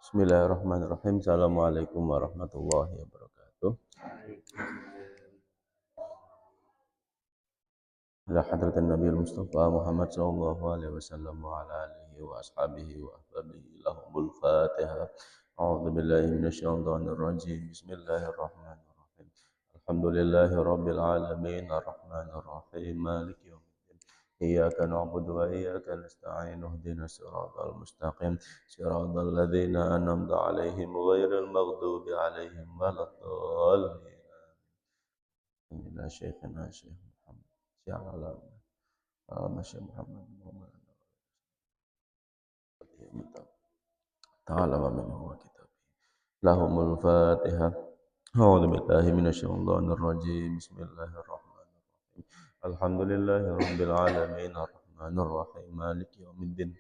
Bismillahirrahmanirrahim. Assalamualaikum warahmatullahi wabarakatuh. Ila hadratin Nabi Mustafa Muhammad sallallahu alaihi wasallam wa ala alihi wa ashabihi wa ahbabihi lahumul Fatihah. A'udzu billahi minasyaitonir rajim. Bismillahirrahmanirrahim. Alhamdulillahi rabbil alamin arrahmanir rahim maliki yaumiddin. Iyyaka na'budu wa iyyaka nasta'in ihdinas siratal mustaqim siratal ladzina an'amta 'alaihim ghairil maghdubi 'alaihim waladdallin. Ila syekhina Syekh Muhammad Sya'ala Masya Muhammad Muhammad ta'ala wa minhu wa kitab lahumul Fatihah. A'udzu billahi minasyaitonir rajim. Bismillahirrahmanirrahim. Alhamdulillahi rabbil alamin arrahmanir rahim maliki yaumiddin.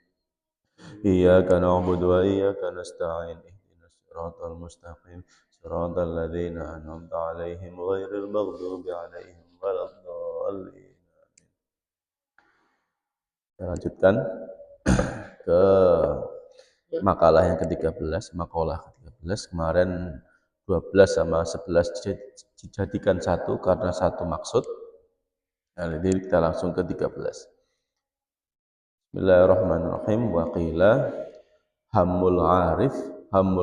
Iyyaka na'budu wa iyyaka nasta'in ihdinas siratal mustaqim siratal ladzina an'amta 'alaihim ghairil maghdubi 'alaihim waladdallin. Kita lanjutkan ke makalah yang ke-13, makalah ke-13. Kemarin 12 sama 11 dijadikan satu karena satu maksud. Nah, jadi kita langsung ke 13. Bismillahirrahmanirrahim. Wa qila hammul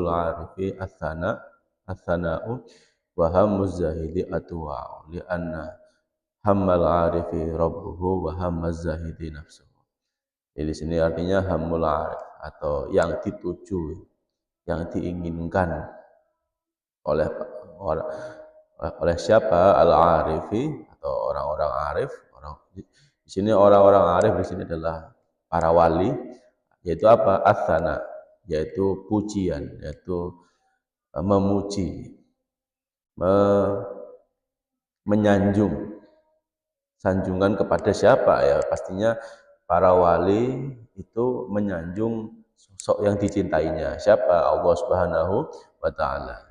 arifi athana'u wa hammuz zahidi atwa'u li anna hammal arifi rabbuhu wa hammaz zahidi nafsuhu. Jadi di sini artinya hammul arif atau yang dituju, yang diinginkan oleh siapa? Al-arifi atau orang-orang arif. Di sini orang-orang arif di sini adalah para wali, yaitu apa? Athana, yaitu pujian, yaitu memuji, menyanjung, sanjungan kepada siapa? Ya pastinya para wali itu menyanjung sosok yang dicintainya. Siapa? Allah Subhanahu wa taala.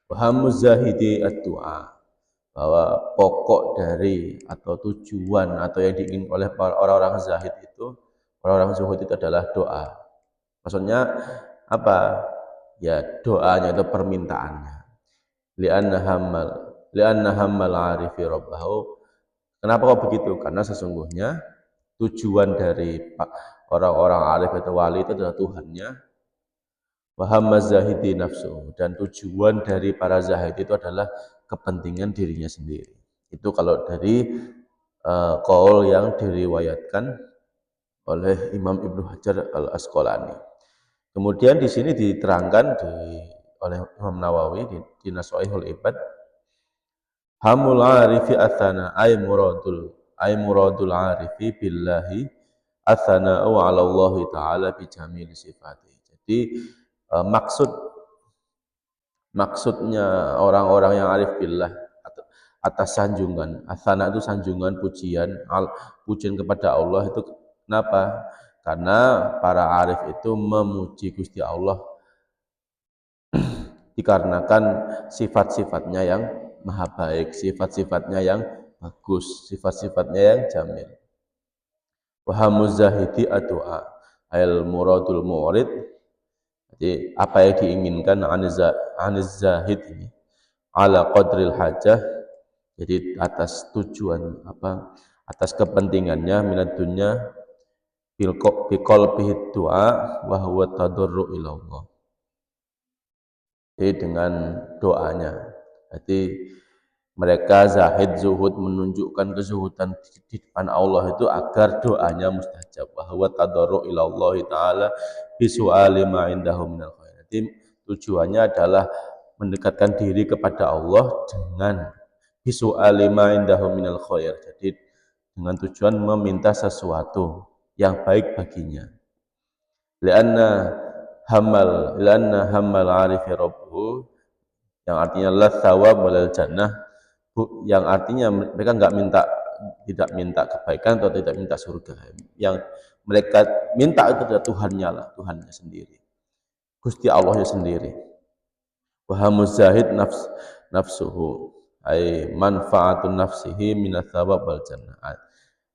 Wa hammuz zahidi ad-du'a, bahwa pokok dari atau tujuan atau yang diingin oleh para orang-orang zahid itu, orang-orang zuhud itu adalah doa. Maksudnya apa? Ya doanya itu permintaannya. Li'anna hammal arifi rabbahu. Kenapa kok begitu? Karena sesungguhnya tujuan dari orang-orang arif atau wali itu adalah Tuhannya. Wa hammaz zahidi nafsu, dan tujuan dari para zahid itu adalah kepentingan dirinya sendiri. Itu kalau dari qaul yang diriwayatkan oleh Imam Ibnu Hajar Al-Asqalani. Kemudian di sini diterangkan oleh Imam Nawawi di Naswaihul Ibad, hamul arifi athana ay muradul arifi billahi athana'u 'ala Allah taala bi jamil sifati. Jadi maksudnya orang-orang yang arif billah atas sanjungan, athana itu sanjungan, pujian kepada Allah itu kenapa? Karena para arif itu memuji Gusti Allah dikarenakan sifat-sifatnya yang maha baik, sifat-sifatnya yang bagus, sifat-sifatnya yang jamil. Wa hammuz zahidi ad-du'a al muradul murid. Jadi apa yang diinginkan aniz zahid ini ala qadril hajah, jadi atas tujuan apa, atas kepentingannya minat dunya bil qalbihi du'a wa huwa tadarru ila Allah. Jadi dengan doanya. Jadi mereka zahid zuhud menunjukkan kezuhudan di depan Allah itu agar doanya mustajab. Wa huwa tadarru ila Allah taala bi su'ali ma indahu minal khair. Jadi tujuannya adalah mendekatkan diri kepada Allah dengan bi su'ali ma indahu minal khair. Jadi dengan tujuan meminta sesuatu yang baik baginya. Lianna hammal arifi rabbuhu, yang artinya la thawab walal jannah, yang artinya mereka tidak minta kebaikan atau tidak minta surga. Yang mereka minta itu adalah Tuhannya sendiri, Gusti Allahnya sendiri. Wa hammuz zahid nafsuhu ay manfaatun nafsihi minats thawab wal jannah.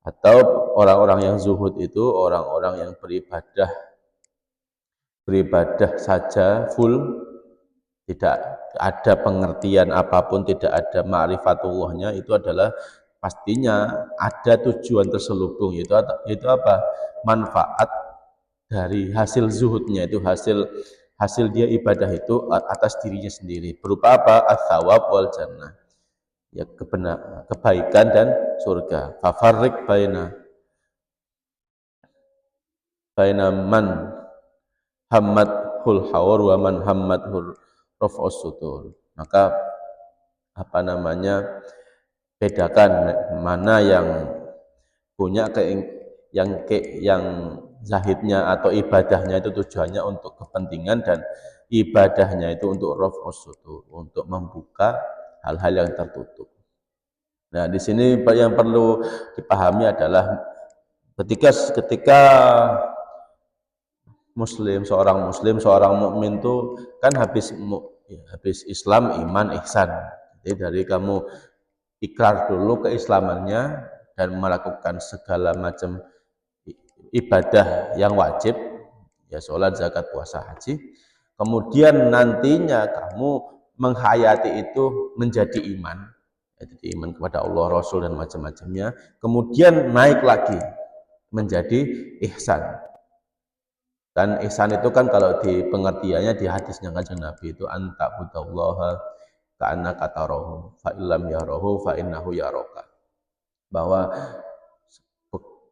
Atau orang-orang yang zuhud itu orang-orang yang beribadah beribadah saja full, tidak ada pengertian apapun, tidak ada ma'rifatullahnya, itu adalah pastinya ada tujuan terselubung, yaitu apa? Manfaat dari hasil zuhudnya, itu hasil dia ibadah itu atas dirinya sendiri, berupa apa? Ats-tsawab wal jannah, ya kebaikan dan surga. Fafarriq baina man hammadhul hawar wa man hammadhul raf'us sutur. Maka apa namanya, bedakan mana yang punya yang zahidnya atau ibadahnya itu tujuannya untuk kepentingan, dan ibadahnya itu untuk raf'us sutur, untuk membuka hal-hal yang tertutup. Nah, di sini yang perlu dipahami adalah ketika seorang muslim, seorang mukmin itu kan habis Islam, iman, ihsan. Jadi dari kamu ikrar dulu keislamannya dan melakukan segala macam ibadah yang wajib, ya sholat, zakat, puasa, haji. Kemudian nantinya kamu menghayati itu menjadi iman, jadi iman kepada Allah, Rasul dan macam-macamnya. Kemudian naik lagi menjadi ihsan. Dan ihsan itu kan kalau di pengertiannya di hadisnya Kanjeng Nabi itu anta budallaha ka'annaka tarahu fa illam yarahu fa innahu yaraka. Bahwa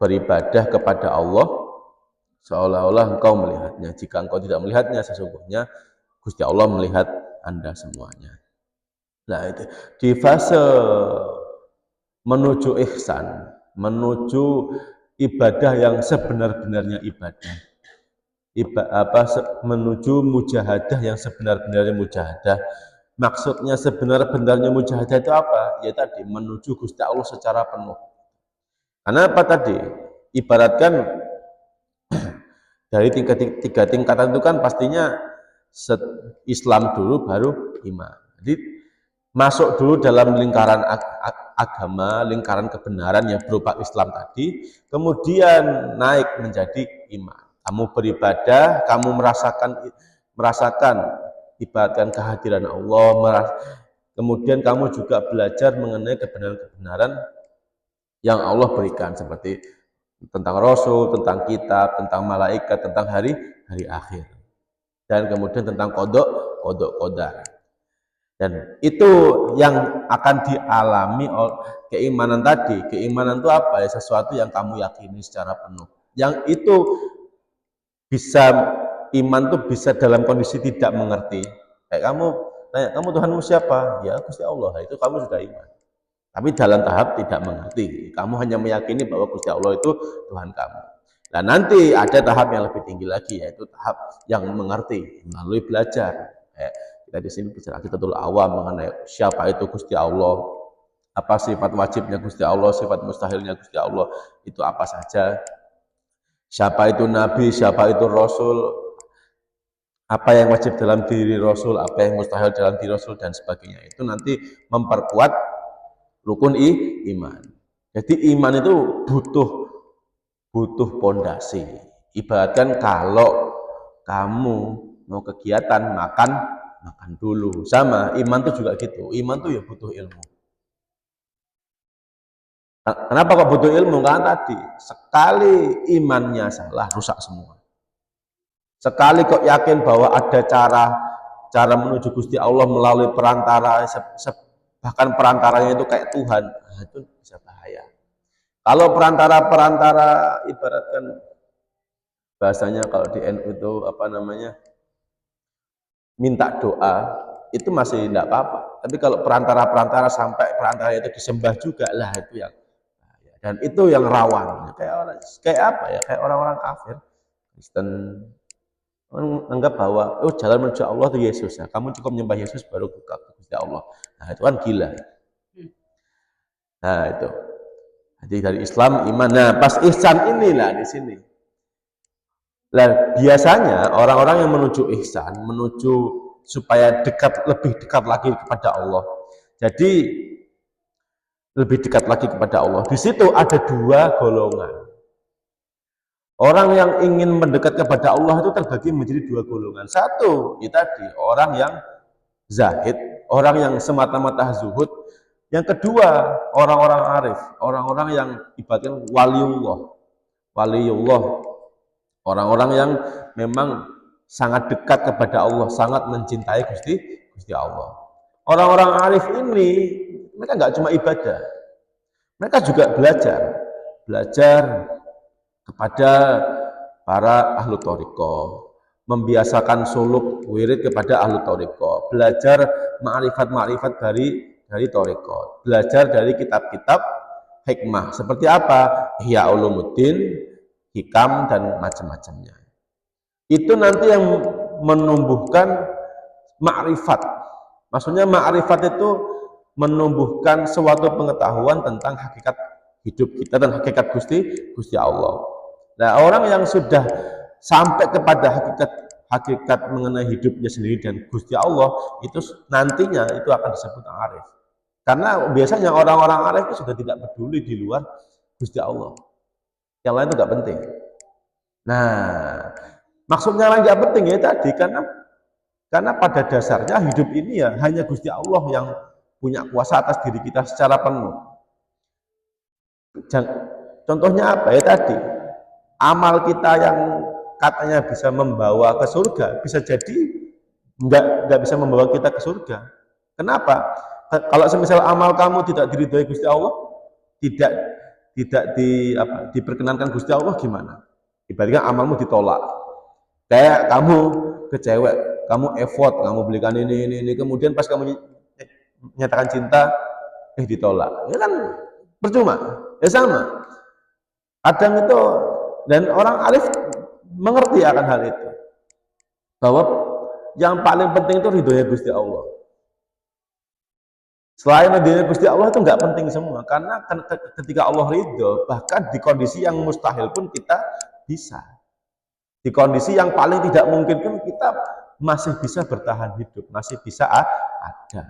beribadah kepada Allah seolah-olah engkau melihatnya. Jika engkau tidak melihatnya, sesungguhnya Gusti Allah melihat Anda semuanya. Nah, itu di fase menuju ihsan, menuju ibadah yang sebenar-benarnya ibadah, menuju mujahadah yang sebenar-benarnya mujahadah. Maksudnya sebenar-benarnya mujahadah itu apa? Ya tadi, menuju Gusti Allah secara penuh. Karena apa tadi? Ibaratkan dari tiga tingkatan itu kan pastinya Islam dulu baru iman. Jadi masuk dulu dalam lingkaran agama, lingkaran kebenaran yang berupa Islam tadi, kemudian naik menjadi iman. Kamu beribadah, kamu merasakan ibaratkan kehadiran Allah, kemudian kamu juga belajar mengenai kebenaran-kebenaran yang Allah berikan, seperti tentang Rasul, tentang kitab, tentang malaikat, tentang hari akhir, dan kemudian tentang qadar. Dan itu yang akan dialami oleh keimanan tadi. Keimanan itu apa? Ya, sesuatu yang kamu yakini secara penuh. Yang itu bisa, iman itu bisa dalam kondisi tidak mengerti. Kayak kamu tanya, kamu Tuhanmu siapa? Ya Gusti Allah. Itu kamu sudah iman. Tapi dalam tahap tidak mengerti. Kamu hanya meyakini bahwa Gusti Allah itu Tuhan kamu. Nah, nanti ada tahap yang lebih tinggi lagi, yaitu tahap yang mengerti melalui belajar. Kita di sini bicara Aqidatul Awam mengenai siapa itu Gusti Allah, apa sifat wajibnya Gusti Allah, sifat mustahilnya Gusti Allah itu apa saja, siapa itu Nabi, siapa itu Rasul, apa yang wajib dalam diri Rasul, apa yang mustahil dalam diri Rasul, dan sebagainya. Itu nanti memperkuat rukun iman. Jadi iman itu butuh pondasi. Ibaratkan kalau kamu mau kegiatan makan dulu. Sama, iman itu juga gitu. Iman itu ya butuh ilmu. Kenapa kok butuh ilmu? Karena tadi, sekali imannya salah, rusak semua. Sekali kok yakin bahwa ada cara menuju Gusti Allah melalui perantara, bahkan perantaranya itu kayak Tuhan, nah itu bisa bahaya. Kalau perantara ibaratkan bahasanya kalau di NU itu apa namanya, minta doa, itu masih tidak apa-apa. Tapi kalau perantara sampai perantara itu disembah juga, lah itu yang bahaya. Dan itu yang rawan. Kayak apa ya? Kayak orang-orang kafir, Kristen, menganggap bahwa jalan menuju Allah itu Yesus. Nah, kamu cukup menyembah Yesus baru buka ke Gusti Allah. Nah, itu kan gila. Nah, itu. Jadi dari Islam iman. Nah, pas ihsan inilah di sini. Nah, biasanya orang-orang yang menuju ihsan, menuju supaya lebih dekat lagi kepada Allah. Jadi lebih dekat lagi kepada Allah. Di situ ada dua golongan. Orang yang ingin mendekat kepada Allah itu terbagi menjadi dua golongan. Satu, itu tadi orang yang zahid, orang yang semata-mata zuhud. Yang kedua, orang-orang arif, orang-orang yang ibaratkan waliullah. Waliullah, orang-orang yang memang sangat dekat kepada Allah, sangat mencintai Gusti Allah. Orang-orang arif ini mereka nggak cuma ibadah, mereka juga belajar kepada para ahlu thariqah, membiasakan suluk wirid kepada ahlu thariqah, belajar ma'rifat-ma'rifat dari thariqah, belajar dari kitab-kitab hikmah seperti apa? Ihya Ulumuddin, hikam dan macam-macamnya. Itu nanti yang menumbuhkan ma'rifat. Maksudnya ma'rifat itu menumbuhkan suatu pengetahuan tentang hakikat hidup kita dan hakikat Gusti Allah. Nah, orang yang sudah sampai kepada hakikat mengenai hidupnya sendiri dan Gusti Allah, itu nantinya itu akan disebut arif. Karena biasanya orang-orang arif itu sudah tidak peduli di luar Gusti Allah. Yang lain itu nggak penting. Nah, maksudnya yang nggak penting ya tadi karena pada dasarnya hidup ini ya hanya Gusti Allah yang punya kuasa atas diri kita secara penuh. Contohnya apa ya tadi? Amal kita yang katanya bisa membawa ke surga, bisa jadi nggak bisa membawa kita ke surga. Kenapa? Kalau semisal amal kamu tidak diridhoi Gusti Allah, tidak diperkenankan Gusti Allah, gimana? Ibaratnya amalmu ditolak. Kayak kamu ke cewek, kamu effort, kamu belikan ini, kemudian pas kamu nyatakan cinta, ditolak. Ya kan percuma. Ya sama. Kadang itu, dan orang arif mengerti akan hal itu. Bahwa yang paling penting itu ridhonya Gusti Allah. Selain ridhonya Gusti Allah itu nggak penting semua. Karena ketika Allah ridho, bahkan di kondisi yang mustahil pun kita bisa. Di kondisi yang paling tidak mungkin pun kita masih bisa bertahan hidup, masih bisa ada.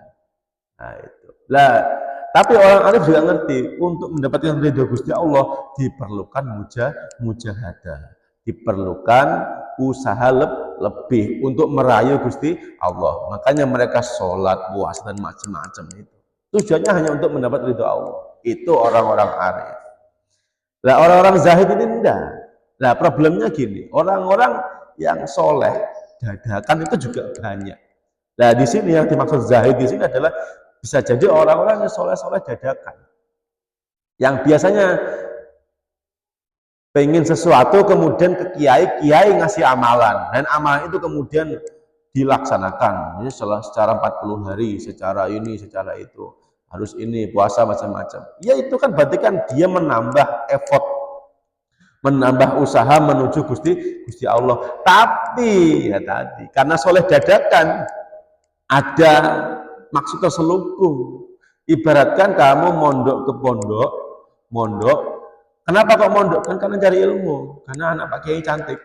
Nah itu. Lah, tapi orang arif juga ngerti untuk mendapatkan ridho Gusti Allah diperlukan mujahadah, diperlukan usaha lebih untuk merayu Gusti Allah. Makanya mereka sholat, puasa dan macam-macam itu. Tujuannya hanya untuk mendapat ridho Allah. Itu orang-orang arif. Lah orang-orang zahid ini enggak. Nah problemnya gini, orang-orang yang soleh dadakan itu juga banyak. Nah di sini yang dimaksud zahid di sini adalah bisa jadi orang-orang yang soleh-soleh dadakan, yang biasanya pengen sesuatu kemudian ke kiai ngasih amalan dan amalan itu kemudian dilaksanakan. Ini secara 40 hari, secara ini, secara itu, harus ini puasa macam-macam. Ya itu kan berarti kan dia menambah effort, menambah usaha menuju Gusti Allah. Tapi ya tadi karena soleh dadakan ada maksud terselubung. Ibaratkan kamu mondok ke mondok. Kenapa kok mondok? Kan karena cari ilmu. Karena anak Pak Kiai cantik.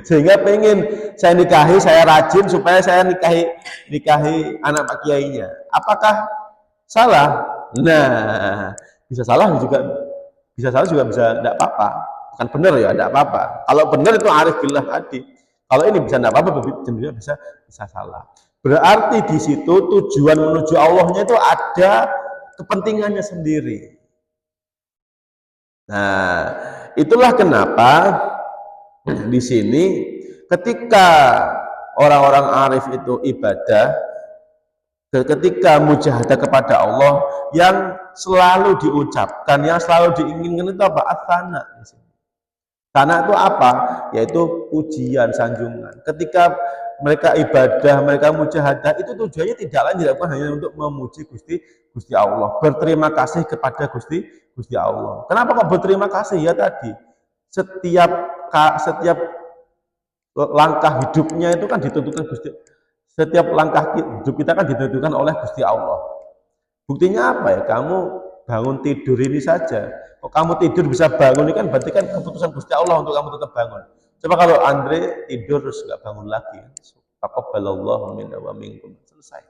Sehingga pengen saya nikahi, saya rajin supaya saya nikahi anak Pak Kiainya. Apakah salah? Nah, bisa salah juga bisa tidak apa-apa. Bukan benar ya, tidak apa-apa. Kalau benar itu arif billah tadi. Kalau ini bisa tidak apa-apa, jenisnya bisa salah. Berarti di situ tujuan menuju Allahnya itu ada kepentingannya sendiri. Nah, itulah kenapa di sini ketika orang-orang arif itu ibadah, ketika mujahadah kepada Allah, yang selalu diucapkan, yang selalu diinginkan itu apa? Athana. Thana itu apa? Yaitu pujian, sanjungan. Ketika mereka ibadah, mereka mujahadah, itu tujuannya tidak lain dilakukan hanya untuk memuji Gusti Allah, berterima kasih kepada Gusti Allah. Kenapa kok berterima kasih? Ya tadi setiap langkah hidupnya itu kan ditentukan setiap langkah hidup kita kan ditentukan oleh Gusti Allah. Buktinya apa ya? Kamu bangun tidur ini saja, kok kamu tidur bisa bangun ini kan berarti kan keputusan Gusti Allah untuk kamu tetap bangun. Coba kalau Andre tidur terus nggak bangun lagi, taqabbalallahu minna wa minkum, selesai.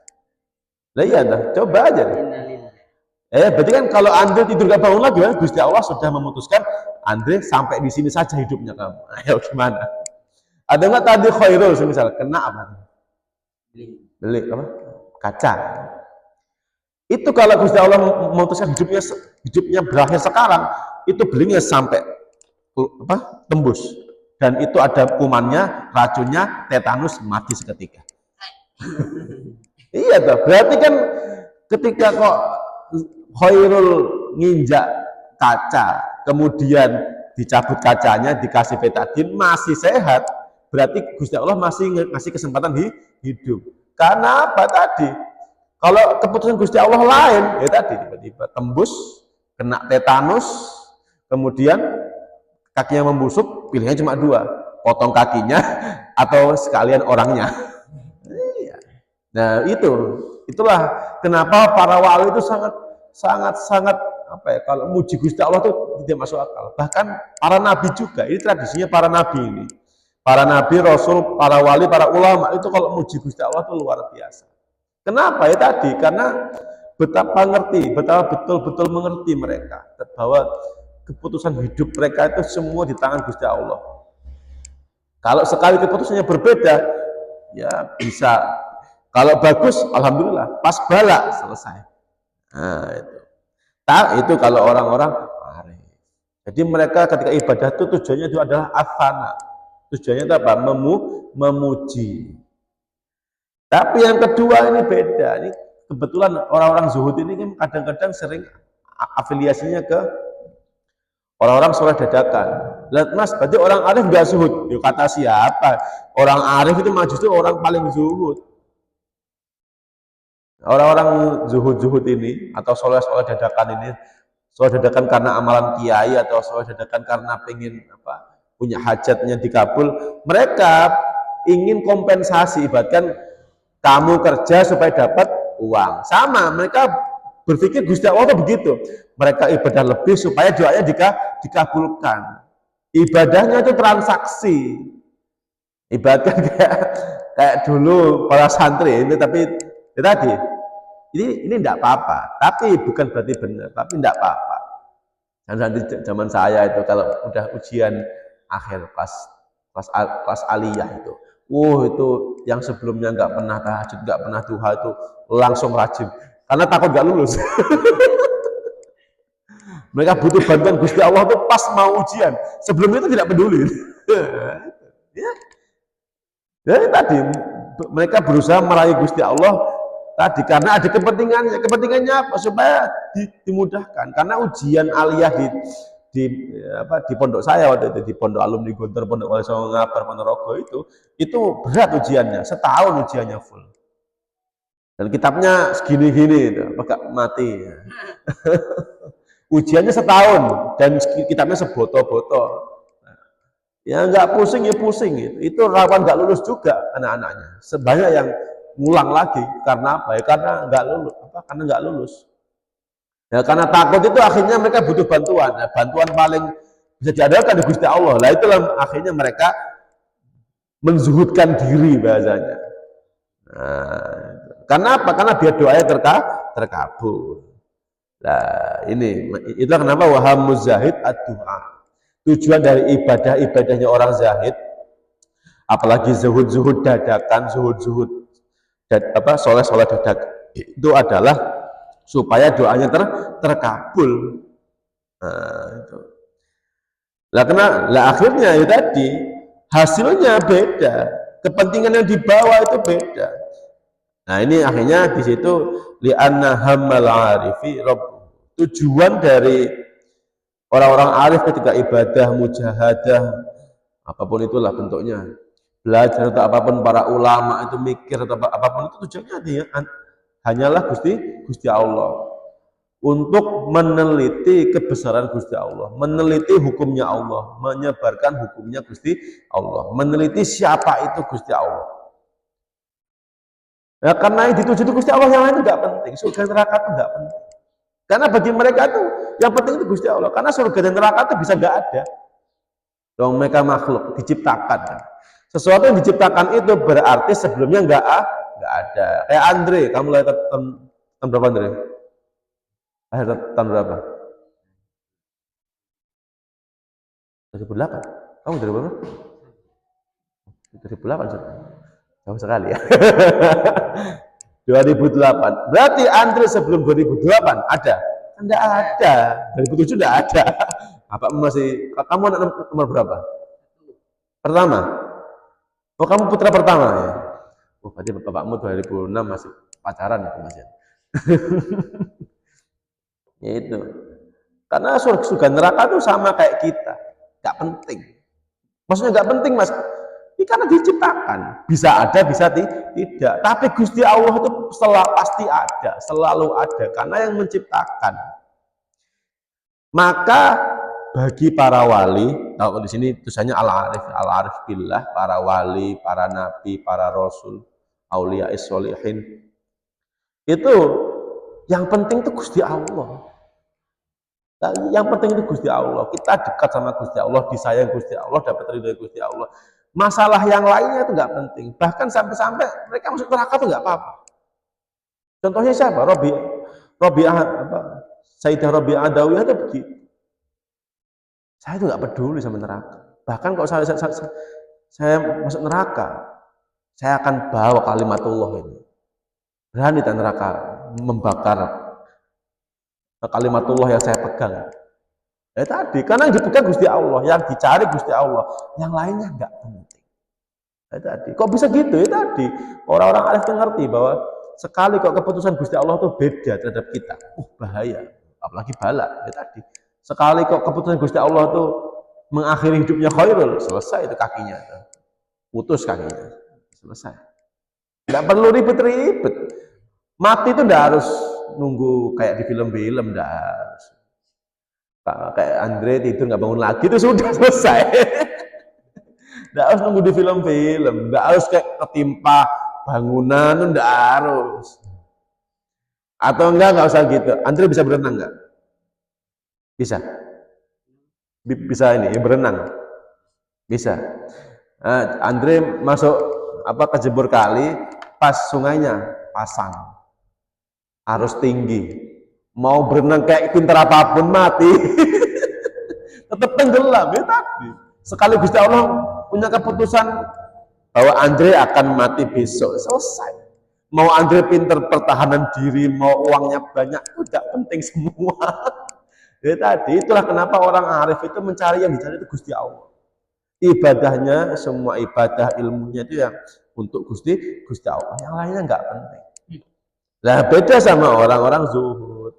Lah iya dah, coba aja deh. Berarti kan kalau Andre tidur gak bangun lagi, Gusti Allah sudah memutuskan Andre sampai di sini saja hidupnya kamu. Ayo gimana? Ada nggak tadi khairul misal kena apa? Beli apa? Kaca. Itu kalau Gusti Allah memutuskan hidupnya berakhir sekarang, itu belinya sampai apa? Tembus. Dan itu ada kumannya, racunnya, tetanus, mati seketika. Iya toh. Berarti kan ketika kok khairul nginjak kaca, kemudian dicabut kacanya, dikasih betadin, masih sehat, berarti Gusti Allah masih ngasih kesempatan hidup. Karena apa tadi? Kalau keputusan Gusti Allah lain, ya tadi tiba-tiba tembus, kena tetanus, kemudian kakinya membusuk, pilihannya cuma dua, potong kakinya atau sekalian orangnya. Nah itulah kenapa para wali itu sangat apa ya, kalau muji Gusti Allah itu tidak masuk akal. Bahkan para nabi juga, ini tradisinya para nabi ini. Para nabi, rasul, para wali, para ulama itu kalau muji Gusti Allah itu luar biasa. Kenapa ya tadi? Karena betapa betul-betul mengerti mereka bahwa keputusan hidup mereka itu semua di tangan Gusti Allah. Kalau sekali keputusannya berbeda, ya bisa. Kalau bagus, alhamdulillah, pas bala selesai. Nah, itu kalau orang-orang arif. Jadi mereka ketika ibadah itu tujuannya itu adalah afana. Tujuannya itu apa? Memuji. Tapi yang kedua ini beda. Ini kebetulan orang-orang zuhud ini kan kadang-kadang sering afiliasinya ke orang-orang soleh dadakan. Lihat mas, berarti orang arif nggak zuhud. Yuk kata siapa? Orang arif itu justru orang paling zuhud. Orang-orang zuhud ini atau soleh-soleh dadakan ini, soleh dadakan karena amalan kiai atau soleh dadakan karena pengen apa, punya hajatnya dikabul, mereka ingin kompensasi, bahkan kamu kerja supaya dapat uang. Sama, mereka berpikir Gusti Allah itu begitu. Mereka ibadah lebih supaya doanya dikabulkan. Ibadahnya itu transaksi. Ibadah kayak dulu para santri ini, tapi ya tadi ini tidak apa-apa, tapi bukan berarti benar, tapi tidak apa-apa. Dan nanti zaman saya itu kalau udah ujian akhir kelas aliyah itu, itu yang sebelumnya nggak pernah tahajud, nggak pernah duha itu langsung rajin, karena takut nggak lulus. Mereka butuh bantuan Gusti Allah itu pas mau ujian, sebelumnya itu tidak peduli. Ya tadi mereka berusaha meraih Gusti Allah tadi karena ada kepentingannya apa? Supaya dimudahkan, karena ujian aliyah di pondok saya waktu itu, di pondok alumni Guntur, pondok Wali Songo Ngabar, Ponorogo itu berat ujiannya, setahun ujiannya full, dan kitabnya segini-gini itu agak mati. Ujiannya setahun dan kitabnya seboto-boto. Ya nggak pusing ya pusing itu rawan nggak lulus juga anak-anaknya, sebanyak yang ngulang lagi. Karena apa ya? Karena nggak lulus. Ya karena takut itu akhirnya mereka butuh bantuan. Nah, bantuan paling bisa diandalkan di Gusti Allah. Lah itulah akhirnya mereka menzuhudkan diri bahasanya. Nah, karena apa? Karena biar doanya terkabul. Nah itulah kenapa wahamuz zahid ad-du'a. Tujuan dari ibadahnya orang zahid, apalagi zuhud dadakan, zuhud soleh dadakan, itu adalah supaya doanya terkabul. Nah, itu. Akhirnya itu tadi hasilnya beda, kepentingan yang dibawa itu beda. Nah ini akhirnya di situ li'anna hammal arifi rabb. Tujuan dari orang-orang arif ketika ibadah, mujahadah, apapun itulah bentuknya, belajar atau apapun, para ulama itu mikir atau apapun itu tujuannya hanyalah Gusti Allah, untuk meneliti kebesaran Gusti Allah, meneliti hukumnya Allah, menyebarkan hukumnya Gusti Allah, meneliti siapa itu Gusti Allah. Ya, karena yang dituju itu Gusti Allah, yang lain itu tidak penting, surga neraka itu tidak penting. Karena bagi mereka itu yang penting itu Gusti Allah. Karena surga dan neraka itu bisa nggak ada. Dong mereka makhluk diciptakan. Sesuatu yang diciptakan itu berarti sebelumnya nggak ada. Kayak Andre, kamu lahir tahun berapa Andre? Akhir tahun berapa? 2008. Kamu dari berapa? 2008. Jauh sekali ya. 2008. Berarti Andre sebelum 2008 ada? Tidak ada. 2007 tidak ada. Apa masih? Kamu anak nomor berapa? Pertama. Oh, kamu putra pertama ya. Oh, berarti bapakmu 2006 masih pacaran itu Mas ya. Ya itu. Karena surga neraka itu sama kayak kita. Gak penting. Maksudnya gak penting Mas. Ini karena diciptakan. Bisa ada, bisa tidak. Tapi Gusti Allah itu pasti ada, selalu ada. Karena yang menciptakan. Maka bagi para wali, kalau di sini tulisannya al-arif billah, para wali, para nabi, para rasul, aulia sholihin. Itu yang penting itu Gusti Allah. Yang penting itu Gusti Allah. Kita dekat sama Gusti Allah, disayang Gusti Allah, dapat ridho Gusti Allah. Masalah yang lainnya itu nggak penting. Bahkan sampai-sampai mereka masuk neraka itu nggak apa-apa. Contohnya siapa? Sayyidah Rabi'ah Adawiyah itu begitu. Saya itu nggak peduli sama neraka. Bahkan kalau saya masuk neraka, saya akan bawa kalimatullah ini. Berani dan neraka membakar kalimatullah yang saya pegang. Ya tadi, karena yang dipegang Gusti Allah, yang dicari Gusti Allah, yang lainnya enggak penting. Ya tadi, kok bisa gitu? Ya tadi, orang-orang arif itu ngerti bahwa sekali kok keputusan Gusti Allah itu beda terhadap kita, bahaya, apalagi bala. Ya tadi, sekali kok keputusan Gusti Allah itu mengakhiri hidupnya khairul, selesai itu kakinya, putus kakinya, selesai. Enggak perlu ribet-ribet. Mati itu enggak harus nunggu kayak di film-film, enggak harus. Kayak Andre tidur nggak bangun lagi itu sudah selesai. Nggak harus nunggu di film-film, nggak harus kayak ketimpa bangunan, itu nggak harus. Atau nggak usah gitu. Andre bisa berenang nggak? Bisa. Bisa ini berenang. Bisa. Andre masuk kejebur kali, pas sungainya pasang, arus tinggi. Mau berenang kayak pintar apapun mati. Tetap tenggelam ya tadi. Sekali Gusti Allah punya keputusan bahwa Andre akan mati besok, selesai. Mau Andre pintar pertahanan diri, mau uangnya banyak, itu tidak penting semua. Ya tadi, itulah kenapa orang arif itu mencari yang dicari itu Gusti Allah. Ibadahnya, semua ibadah ilmunya itu yang untuk Gusti Allah. Yang lainnya nggak penting. Nah beda sama orang-orang zuhud.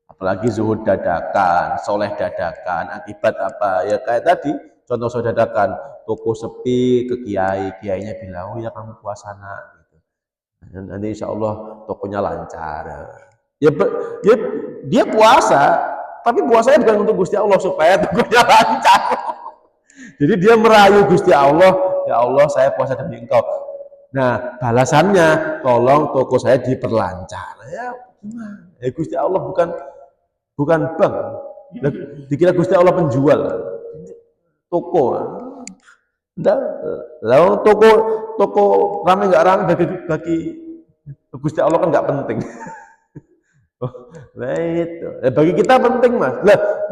Apalagi zuhud dadakan, soleh dadakan, akibat apa? Ya kayak tadi, contoh soleh dadakan, toko sepi ke kiai, kiainya bilang, oh ya kamu puasa nak. Gitu. Nanti insya Allah tokonya lancar. Ya dia puasa, tapi puasanya bukan untuk Gusti Allah supaya tokonya lancar. Jadi dia merayu Gusti Allah, ya Allah saya puasa demi engkau. Nah balasannya, tolong toko saya diperlancar. Ya gimana? Ya Gusti Allah bukan bank. Dikira Gusti Allah penjual toko. Enggak, lalu toko ramai nggak ramai bagi Gusti Allah kan nggak penting. Nah itu, bagi kita penting Mas.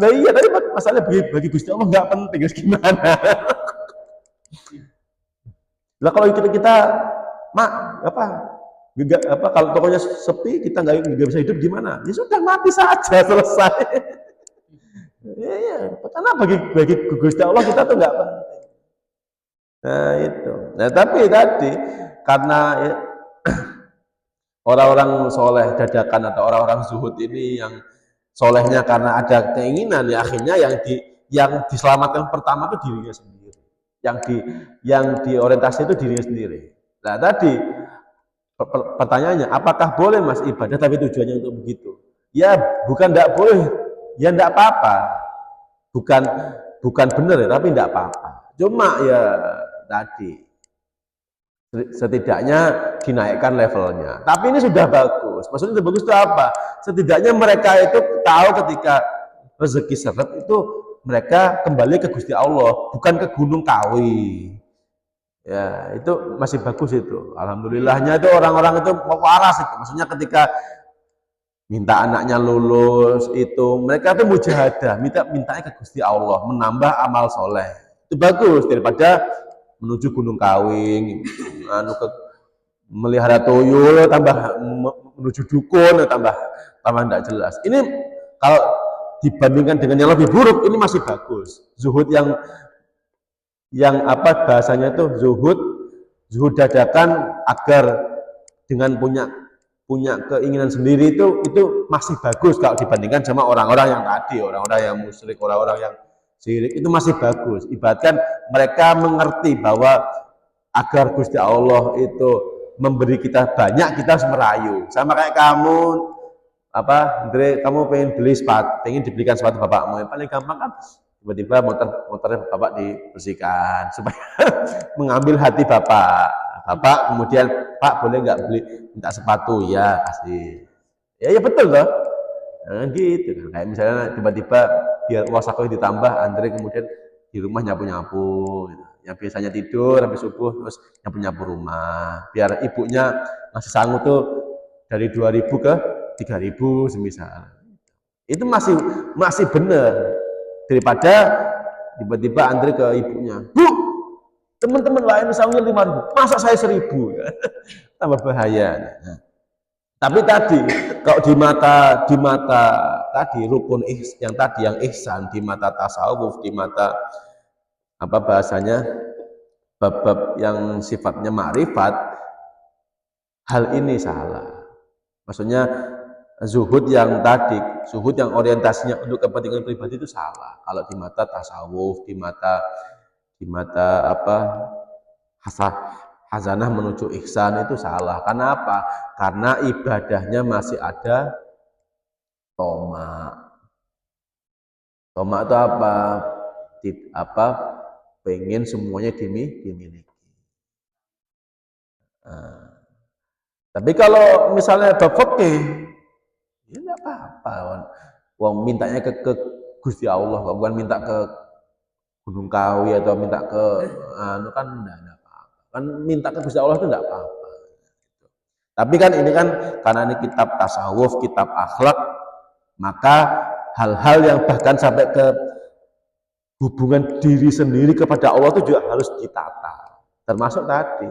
Nah iya, tapi masalahnya bagi Gusti Allah nggak penting, gimana? Lah kalau kita kalau tokonya sepi, kita nggak bisa hidup gimana? Ya sudah mati saja, selesai. Iya, karena bagi Gusti Allah kita tuh nggak penting. Nah itu. Nah tapi tadi karena orang-orang soleh dadakan atau orang-orang zuhud ini yang solehnya karena ada keinginan, ya akhirnya yang diselamatkan pertama itu dirinya sendiri. Yang diorientasi itu dirinya sendiri. Nah tadi pertanyaannya, apakah boleh Mas ibadah tapi tujuannya untuk begitu? Ya bukan tidak boleh, ya tidak apa-apa. Bukan benar ya, tapi tidak apa-apa. Cuma ya tadi setidaknya dinaikkan levelnya. Tapi ini sudah bagus. Maksudnya bagus itu apa? Setidaknya mereka itu tahu ketika rezeki seret itu mereka kembali ke Gusti Allah, bukan ke Gunung Kawi. Ya, itu masih bagus itu. Alhamdulillahnya itu orang-orang itu waras itu. Maksudnya ketika minta anaknya lulus itu, mereka tuh mujahadah, mintanya ke Gusti Allah, menambah amal soleh. Itu bagus daripada menuju Gunung Kawing, anu ke melihara tuyul, tambah menuju dukun, tambah tidak jelas. Ini kalau dibandingkan dengan yang lebih buruk, ini masih bagus. Zuhud yang apa bahasanya itu zuhud dadakan agar dengan punya keinginan sendiri itu masih bagus kalau dibandingkan sama orang-orang yang tadi, orang-orang yang musyrik, orang-orang yang syirik, itu masih bagus. Ibaratkan mereka mengerti bahwa agar Gusti Allah itu memberi kita banyak, kita harus merayu. Sama kayak kamu, Andre, kamu pengen beli sepatu, pengen dibelikan sepatu bapakmu, yang paling gampang kan tiba-tiba motornya bapak dibersihkan supaya mengambil hati bapak. Bapak kemudian, Pak boleh nggak beli minta sepatu? Ya kasih. Ya betul loh. Nah, gitu kan. Kayak misalnya tiba-tiba biar uang saku ditambah, Andre kemudian di rumah nyapu-nyapu. Gitu. Yang biasanya tidur habis subuh terus nyapu-nyapu rumah. Biar ibunya ngasih sangu tuh dari 2.000 ke 3.000 semisal. Itu masih benar daripada tiba-tiba Andre ke ibunya, Bu, teman-teman lain misalnya 5.000, masa saya 1.000? Tambah bahaya. Nah, tapi tadi kalau di mata tadi rukun yang ihsan, di mata tasawuf, di mata apa bahasanya bab-bab yang sifatnya ma'rifat, hal ini salah. Maksudnya zuhud yang orientasinya untuk kepentingan pribadi itu salah. Kalau di mata tasawuf, di mata apa hazanah menuju ihsan itu salah. Karena apa? Karena ibadahnya masih ada toma. Toma itu apa? Pengen semuanya dimiliki. Nah, tapi kalau misalnya bab fikih, ya enggak apa-apa. Wong mintanya ke Gusti Allah, bukan minta ke Gunung Kawi atau minta ke anu kan enggak apa-apa. Kan minta ke Gusti Allah itu enggak apa-apa. Tapi kan ini kan karena ini kitab tasawuf, kitab akhlak, maka hal-hal yang bahkan sampai ke hubungan diri sendiri kepada Allah itu juga harus ditata. Termasuk tadi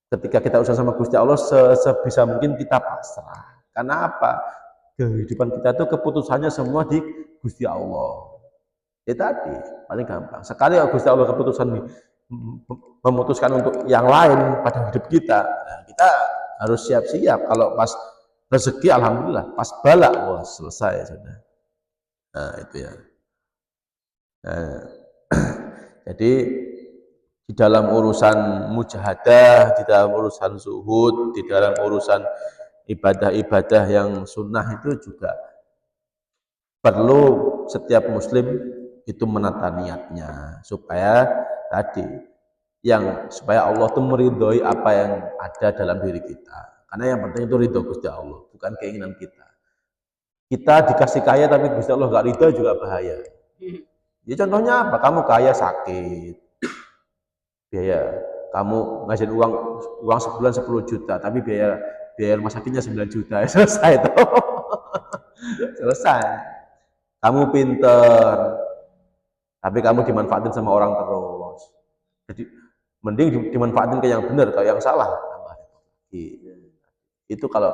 ketika kita usaha sama Gusti Allah sebisa mungkin kita pasrah. Karena apa? Kehidupan kita itu keputusannya semua di Gusti Allah. Tadi paling gampang. Sekali Gusti Allah keputusan memutuskan untuk yang lain pada hidup kita, nah kita harus siap-siap. Kalau pas rezeki, alhamdulillah. Pas bala, wah selesai sudah. Nah itu ya. Nah, jadi di dalam urusan mujahadah, di dalam urusan zuhud, di dalam urusan ibadah-ibadah yang sunnah itu juga perlu setiap muslim itu menata niatnya supaya supaya Allah itu meridhoi apa yang ada dalam diri kita. Karena yang penting itu ridho Gusti Allah, bukan keinginan kita. Kita dikasih kaya tapi Gusti Allah nggak ridho juga bahaya. Ya contohnya apa? Kamu kaya sakit, biaya kamu ngajarin uang sebulan 10 juta, tapi biaya rumah sakitnya 9 juta, ya selesai itu. Selesai. Kamu pinter, tapi kamu dimanfaatin sama orang terus. Jadi mending dimanfaatin ke yang benar, ke yang salah. Itu kalau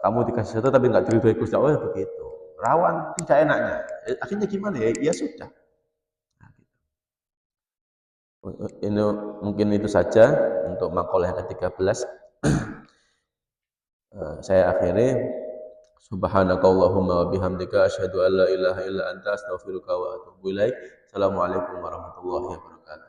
kamu dikasih sesuatu tapi nggak diridhoi Gusti Allah, begitu. Rawan tidak enaknya. Akhirnya gimana ya? Ya sudah. Ini mungkin itu saja untuk makalah yang ke-13. Saya akhiri, subhanakallahumma wa bihamdika asyhadu an la ilaha illa anta astaghfiruka wa atubu ilaik. Assalamualaikum warahmatullahi wabarakatuh.